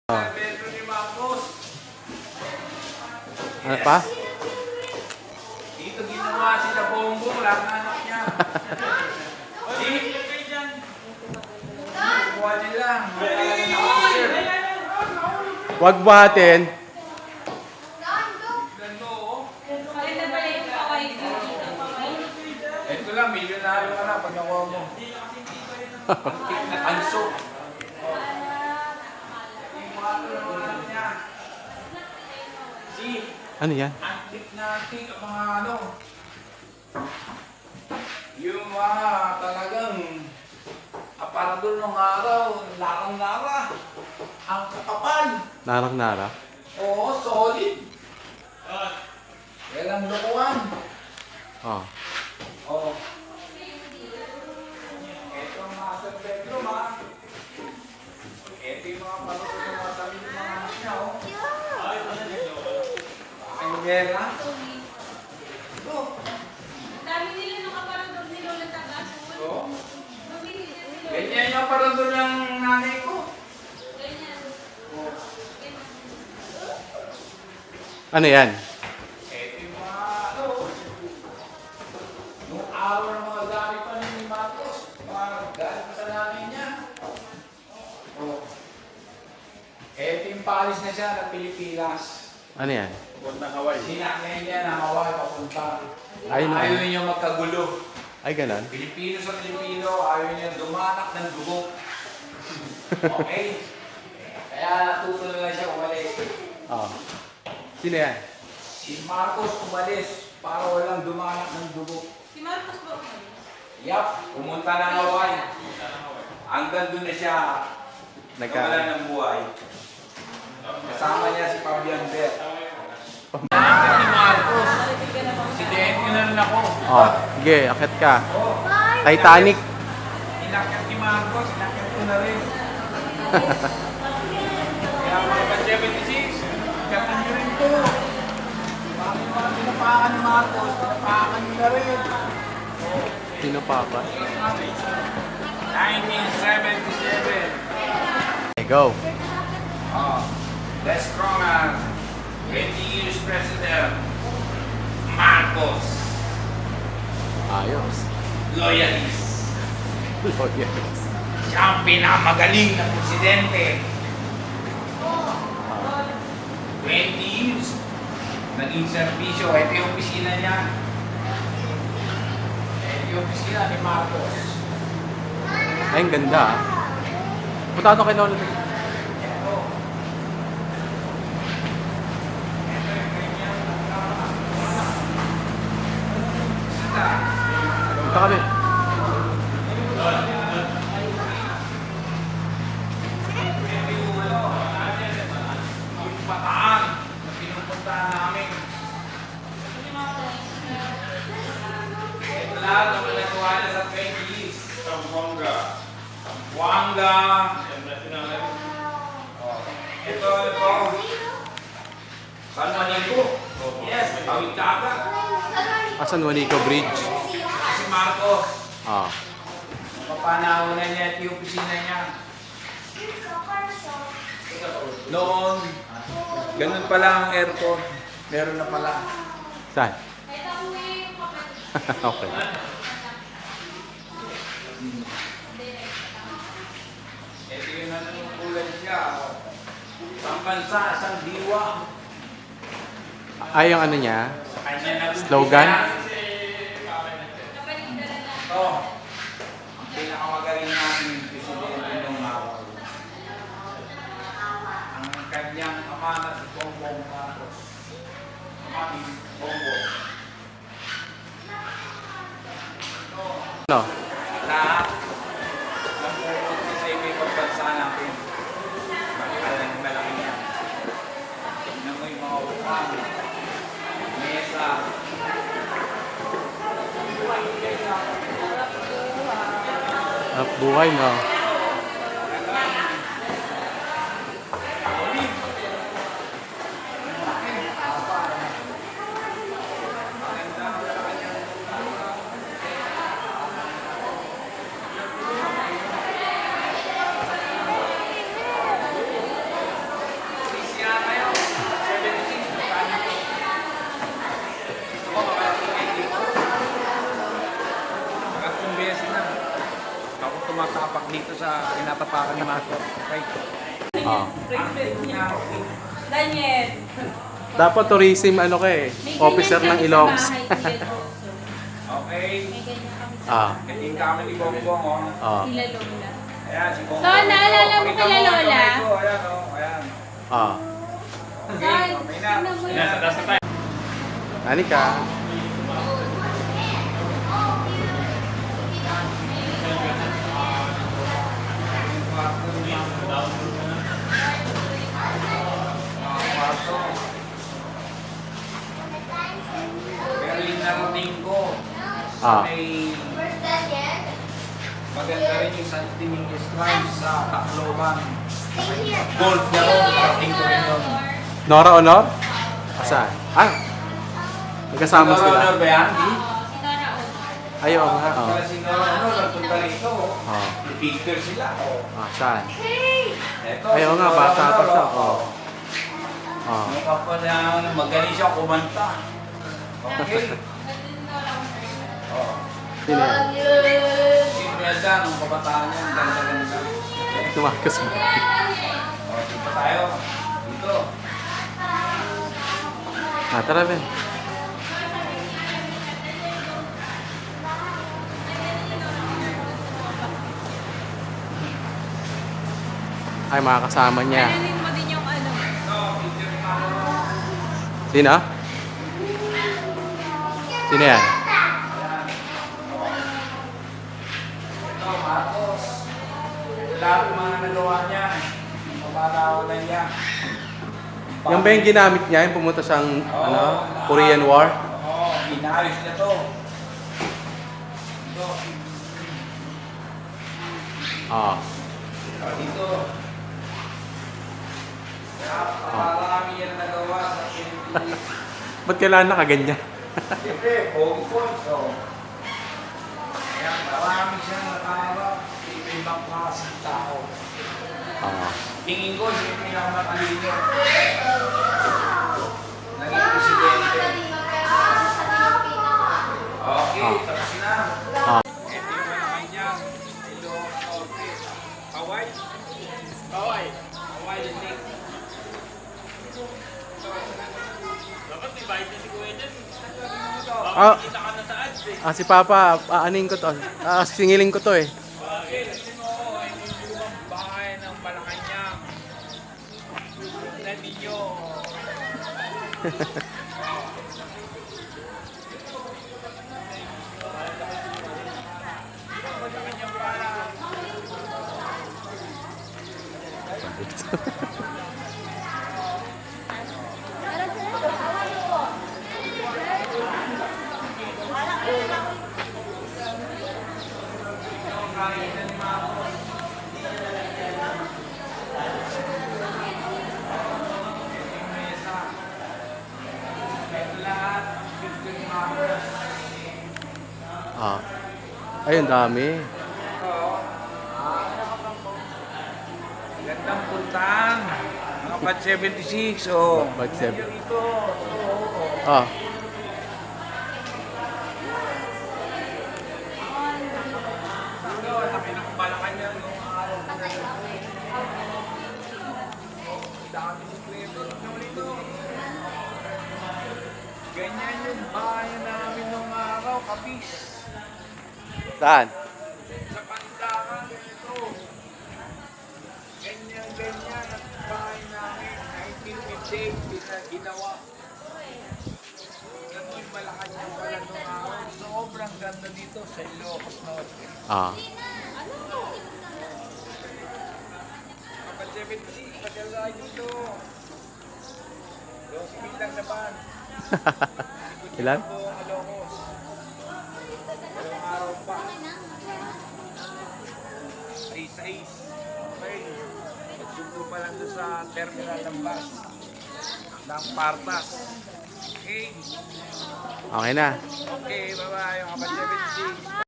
Oh. Pedro ni Marcos. Ano pa? Dito ginawa sila Bongbong, lahat ng anak niya. Kuha nila. Huwag buhatin. Ito lang, milyonaryo ka na pag nakuha mo. Antik na tanso. Ano yan? Antik na antik ang mga ano. Yung mga talagang aparador ng araw, larang-lara. Ang kakapal. Narang-nara? Oo, solid. Walang lokohan. Oh. Oo. Ito ang mga San Pedro, ma. Ito yung mga panahon ng mga sabi ng mga anak niya, oh. Ang gera. Ito. Dami nila nakaparandor ni Lola Tagasun. Oo. Bumili na si Lola. Ganyan yung parandor ng nanay ko. Ganyan. Oo. Ano yan? Ito yung mga ano. Nung araw ng mga gamit pa ni Marcos, mga gamit pa sa nanay niya. Oo. Ito yung palis na siya ng Pilipinas. Ano yan? Puntang Hawaii. Sinakyan niya na Hawaii papunta. Ay, no. Ayaw niya magkagulo. Ay, ganon. Pilipino sa Pilipino, ayaw niya dumanak ng dugo. Okay? Kaya natuto na lang siya umalis. Oh. Sino yan? Si Marcos umalis para walang dumanak ng dugo. Si Marcos ba umalis? Yap, pumunta ng Hawaii. Hanggang doon na siya nawala ng buhay. Kasama niya si Fabian Bert. Ni Marcos, presidente na rin ako. Oh, sige, akit ka. Oh, Titanic. inakyat ni Marcos, inakyat ko na rin. Kaya mga ka-76, inakyatan niyo rin to. Bakit mga pinapakan ni Marcos, pinapakan niyo na rin. Sino pa ba? 1977. Okay, go. The strong as 20 years president, Marcos, Ayos. loyalist. Lawyers. Siya ang pinamagaling na presidente. 20 years. Naging serbisyo. Ito yung opisina niya. Ito yung opisina ni Marcos. Ay, ang ganda. Ah. Punta ako kay Lolo. Ito. Ito yung kanyang opisina. Punta kami. Ito yung ano, yung bataan na pinupuntahan namin. Ito lahat ang nagawa niya sa 20 years. Zamboanga. Oh. Ito. San Juanico. Yes, tawid ka agad. Asan Juanico Bridge? Si Marcos. Ah. Papanahon na niya at yung opisina niya. Noon, ganun pala ang aircon. Meron na pala. Saan? Ito ang may papel. Okay. Ito yung nanunungkulan siya. Isang bansa, isang diwa. Ay, yung ano niya? Sa kanya nag- Slogan? Kapalitan na. Ito, ang pinakamagaling namin presidente ng araw. Ang kanyang ama na si Bongbong Marcos. Aming Bongbong. No. Lahat ng pupunta sa ibang bansa natin. Magkalang malaki niya. Tignan mo yung mga upang, mesa. Hanap buhay, no? palakpakan ni Marco. Okay. Ah. Daniel. Dapat tourism ano ka eh. May Officer ganyan ng kami Ilocos. sa bahay, Kuya Joso. Okay. May ganyan kami sa Ah. Hindi kami ni Bongbong, oh. Ah. Sila Lola. Ayan, si Bongbong. So, naalala mo Pakita kila ang Lola? kamay ko. Ayan, oh. Ayan. Ah. Okay, okay na. Tingnan mo yun. Nani ka? Pero yung narating ko, Ah. may maganda rin yung San Dominguez Drive sa Tacloban. Gold na rin, narating ko rin yun. Nora Honor? Saan? Ah. Magkasama sila. Honor ba yan? Oo, si Nora Honor. Ayaw nga. Oh. Kaya si Nora Honor, nagpunta rito. Oh. Yung picture sila. Oh. Ah, saan? Eto, Ayaw si nga, Nora bata pa Honor, siya. oh. Oh. Ah. Mukha pa na magaling siya kumanta. Okay. Oh. Sino yan? Si Imelda, nung kabataan niya, ang ganda-ganda. Tumakas mo. Oh, dito tayo. Dito. Ah, tara Ben. Ay, mga kasama niya. Kailanin mo din yung ano. Sino? Sino yan? Ito, Marcos. Lahat ng mga nagawa niya. Mapatawalan niya. Yung ba yung ginamit niya, yung pumunta siyang ano, Korean War? Oo, inayos niya to. Ito. Ah. Dito. Napakarami yan nagawa sa Pilipinas. Ba't kailangan nakaganyan? Siyempre, pogi po. So, kaya marami siyang nakaharap sa iba-ibang klaseng tao. Ah. Tingin ko, siya yung pinakamatalino. Naging presidente. Okay, tapos na. Ah. Ito yung malaki niya. Ilo, Norte. Hawaii. Hawaii. Hawaii Lake. Ah, si Papa, aanin ko to. Singilin ko to eh. Okay, kasi mo, ay lumang bahay ng Malacanang. Tignan ninyo. Malacanang para. Ah. Ayun, dami. Gandang puntang. Mga Pat 76, oh. Pat 7. Ito. Ah. Ito, laki ng Malacanang nung araw. Dami si Cleto. Ito. Ganyan yung bayan namin nung araw, kapis. Saan? Sa Pandakan, ito. Ganyan ang bahay namin. 1958, ginawa. Ganun yung Malacanang pala nung araw. Sobrang ganda dito sa Ilocos Norte. Ah. Kapag 76, pagkalagay dito. 12 lang sa van. Ilan? Buong Ilocos. Dalawang araw pa. Ay, 6. Okay. Magsundo pa lang doon sa terminal ng bus. Ng Partas. Okay. Okay na. Okay, bye-bye. Mga kapag 76.